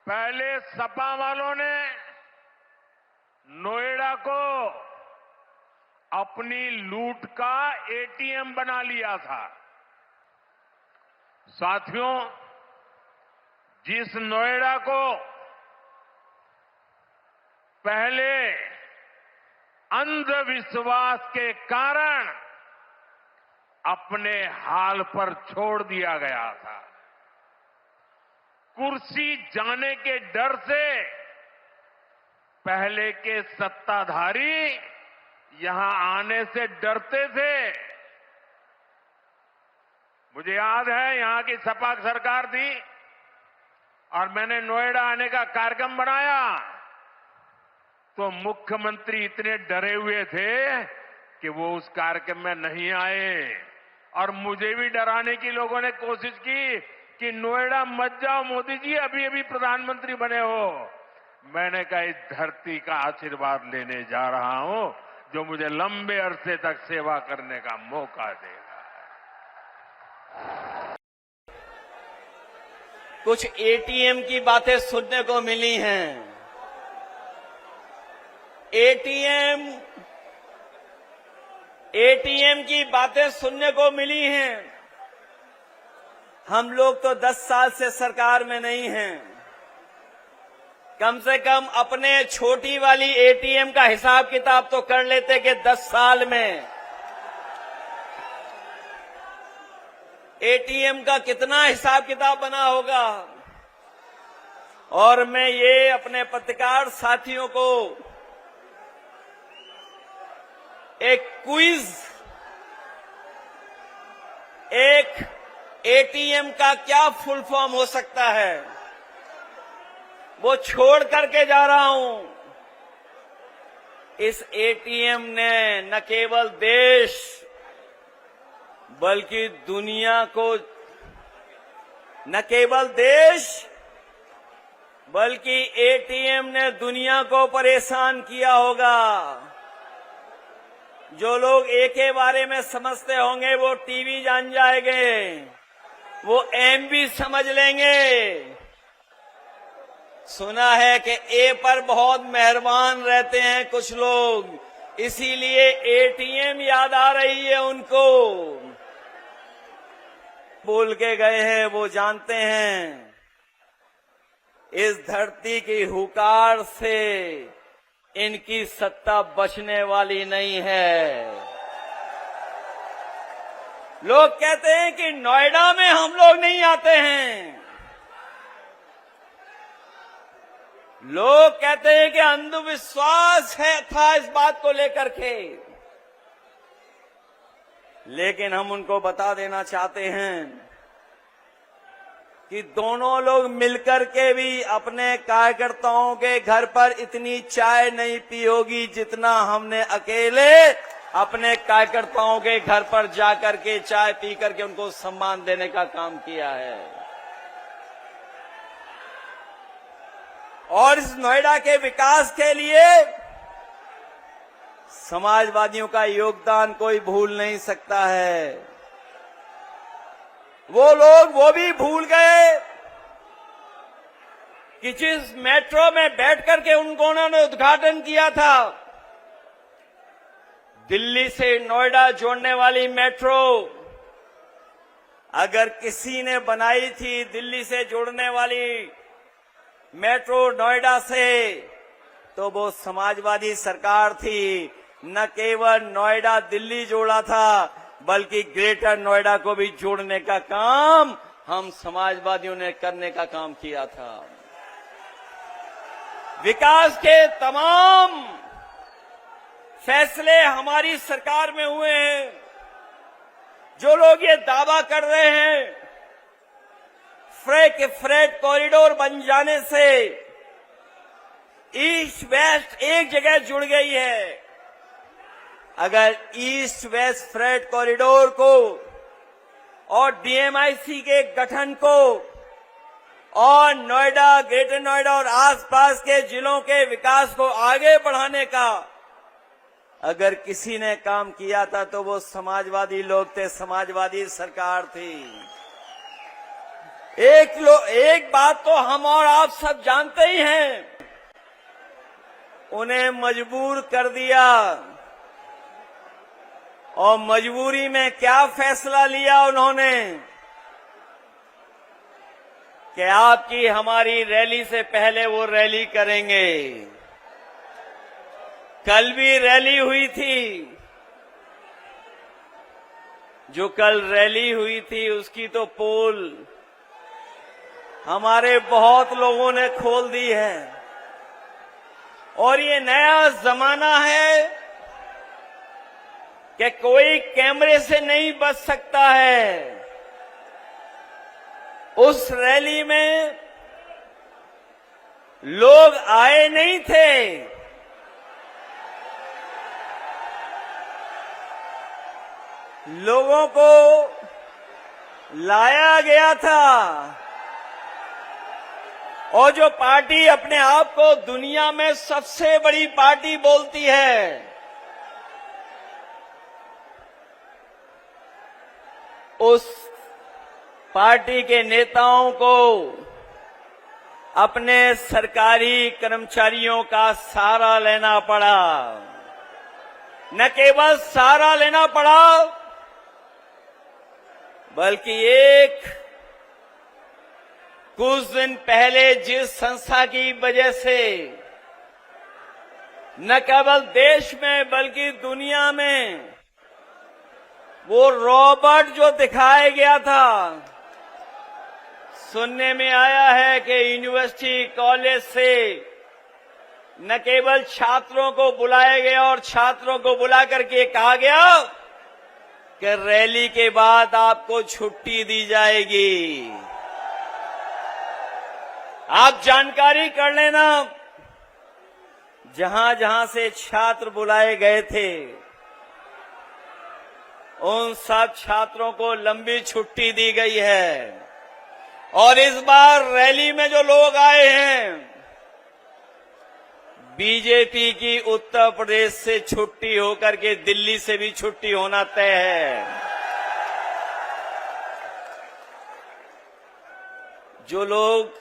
पहले सपा वालों ने नोएडा को अपनी लूट का एटीएम बना लिया था। साथियों, जिस नोएडा को पहले अंधविश्वास के कारण अपने हाल पर छोड़ दिया गया था, कुर्सी जाने के डर से पहले के सत्ताधारी यहां आने से डरते थे। मुझे याद है यहां की सपा सरकार थी और मैंने नोएडा आने का कार्यक्रम बनाया तो मुख्यमंत्री इतने डरे हुए थे कि वो उस कार्यक्रम में नहीं आए और मुझे भी डराने की लोगों ने कोशिश की कि नोएडा मत जाओ मोदी जी, अभी अभी प्रधानमंत्री बने हो। मैंने कहा इस धरती का आशीर्वाद लेने जा रहा हूं जो मुझे लंबे अरसे तक सेवा करने का मौका देगा। कुछ एटीएम की बातें सुनने को मिली हैं। एटीएम की बातें सुनने को मिली हैं। हम लोग तो 10 साल से सरकार में नहीं हैं। कम से कम अपने छोटी वाली एटीएम का हिसाब किताब तो कर लेते कि 10 साल में एटीएम का कितना हिसाब किताब बना होगा। और मैं ये अपने पत्रकार साथियों को एक क्विज, एक एटीएम का क्या फुल फॉर्म हो सकता है, वो छोड़ करके जा रहा हूं। इस एटीएम ने न केवल देश बल्कि दुनिया को, न केवल देश बल्कि एटीएम ने दुनिया को परेशान किया होगा। जो लोग ए के बारे में समझते होंगे वो टीवी जान जाएंगे, वो एम भी समझ लेंगे। सुना है कि ए पर बहुत मेहरबान रहते हैं कुछ लोग, इसीलिए एटीएम याद आ रही है उनको। बोल के गए हैं वो जानते हैं इस धरती की हुकार से इनकी सत्ता बचने वाली नहीं है। लोग कहते हैं कि नोएडा में हम लोग नहीं आते हैं। लोग कहते हैं कि अंधविश्वास था इस बात को लेकर के, लेकिन हम उनको बता देना चाहते हैं कि दोनों लोग मिलकर के भी अपने कार्यकर्ताओं के घर पर इतनी चाय नहीं पी होगी जितना हमने अकेले अपने कार्यकर्ताओं के घर पर जाकर के चाय पी करके उनको सम्मान देने का काम किया है। और इस नोएडा के विकास के लिए समाजवादियों का योगदान कोई भूल नहीं सकता है। वो लोग वो भी भूल गए कि जिस मेट्रो में बैठ करके उन्होंने उद्घाटन किया था, दिल्ली से नोएडा जोड़ने वाली मेट्रो, अगर किसी ने बनाई थी दिल्ली से जोड़ने वाली मेट्रो नोएडा से, तो वो समाजवादी सरकार थी। न केवल नोएडा दिल्ली जोड़ा था बल्कि ग्रेटर नोएडा को भी जोड़ने का काम हम समाजवादियों ने करने का काम किया था। विकास के तमाम फैसले हमारी सरकार में हुए हैं। जो लोग ये दावा कर रहे हैं फ्रेट कॉरिडोर बन जाने से ईस्ट वेस्ट एक जगह जुड़ गई है, अगर ईस्ट वेस्ट फ्रेट कॉरिडोर को और डीएमआईसी के गठन को और नोएडा, ग्रेटर नोएडा और आसपास के जिलों के विकास को आगे बढ़ाने का अगर किसी ने काम किया था तो वो समाजवादी लोग थे, समाजवादी सरकार थी। एक बात तो हम और आप सब जानते ही हैं, उन्हें मजबूर कर दिया। और मजबूरी में क्या फैसला लिया उन्होंने कि आपकी हमारी रैली से पहले वो रैली करेंगे। कल भी रैली हुई थी, जो कल रैली हुई थी उसकी तो पोल हमारे बहुत लोगों ने खोल दी है। और ये नया जमाना है कि कोई कैमरे से नहीं बच सकता है। उस रैली में लोग आए नहीं थे, लोगों को लाया गया था। और जो पार्टी अपने आप को दुनिया में सबसे बड़ी पार्टी बोलती है, उस पार्टी के नेताओं को अपने सरकारी कर्मचारियों का सहारा लेना पड़ा। न केवल सहारा लेना पड़ा, बल्कि कुछ दिन पहले जिस संस्था की वजह से न केवल देश में बल्कि दुनिया में वो रॉबर्ट जो दिखाया गया था, सुनने में आया है कि यूनिवर्सिटी कॉलेज से न केवल छात्रों को बुलाया गया और छात्रों को बुला करके कहा गया कि रैली के बाद आपको छुट्टी दी जाएगी। आप जानकारी कर लेना, जहां जहां से छात्र बुलाए गए थे उन सब छात्रों को लंबी छुट्टी दी गई है। और इस बार रैली में जो लोग आए हैं, बीजेपी की उत्तर प्रदेश से छुट्टी होकर के दिल्ली से भी छुट्टी होना तय है। जो लोग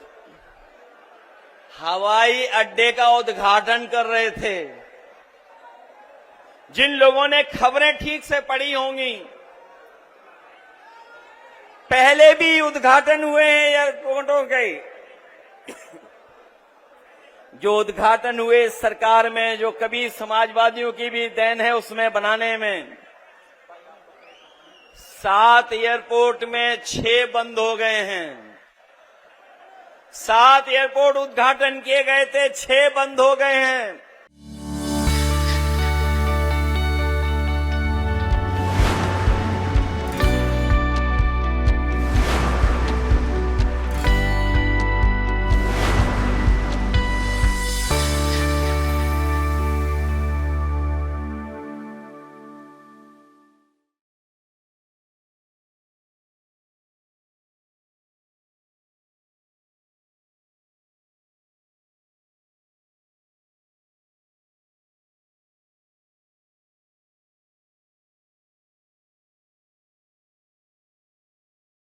हवाई अड्डे का उद्घाटन कर रहे थे, जिन लोगों ने खबरें ठीक से पढ़ी होंगी, पहले भी उद्घाटन हुए हैं एयरपोर्टों के, जो उद्घाटन हुए सरकार में, जो कभी समाजवादियों की भी देन है उसमें बनाने में, 7 एयरपोर्ट में 6 बंद हो गए हैं। 7 एयरपोर्ट उद्घाटन किए गए थे, 6 बंद हो गए हैं।